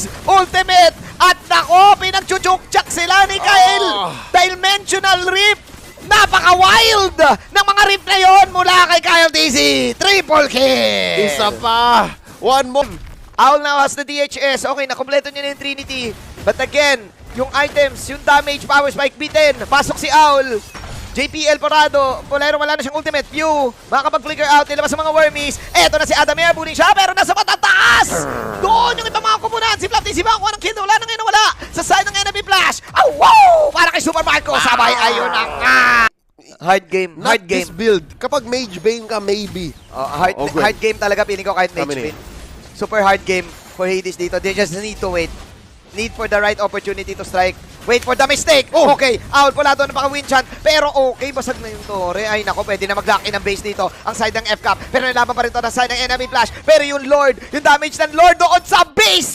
his ultimate. At nako, pinagchuchukchak sila ni Kyle. Dimensional Rift. Napaka-wild ng mga rift na yon mula kay Kyle TZ. Triple kill. Isa pa. One more. Owl now has the DHS. Okay, nakompleto niya na yung Trinity. But again, yung items, yung damage, power spike, beaten. Pasok si Owl. JPL Porado. Polero wala na siyang ultimate. View. Makakapag-flicker out. Nilabas sa mga wormies. Eto na si Adamir. Buning siya. Pero nasa matataas. Doon yung ibang mga kupunan. Si Flap si Bangko ng kill. Wala nang inawala. Sa side ng enemy flash. Oh, wow! Para kay Super Marco. Sabay. Ayun na nga. Hard game. Not Hard game. this build. Kapag Mage Bane ka, maybe. Hard game talaga. Piling ko kahit Mage Bane. Super hard game for Hades dito. They just need to wait. Need for the right opportunity to strike. Wait for the mistake. Oh. Okay, Owl pula doon napaka-win chant. Pero okay, basag na yung Torre. Ay nako, pwede na mag-lock in ang base dito. Ang side ng FCAP. Pero nilaban pa rin to na side ng enemy flash. Pero yung Lord, yung damage ng Lord doon sa base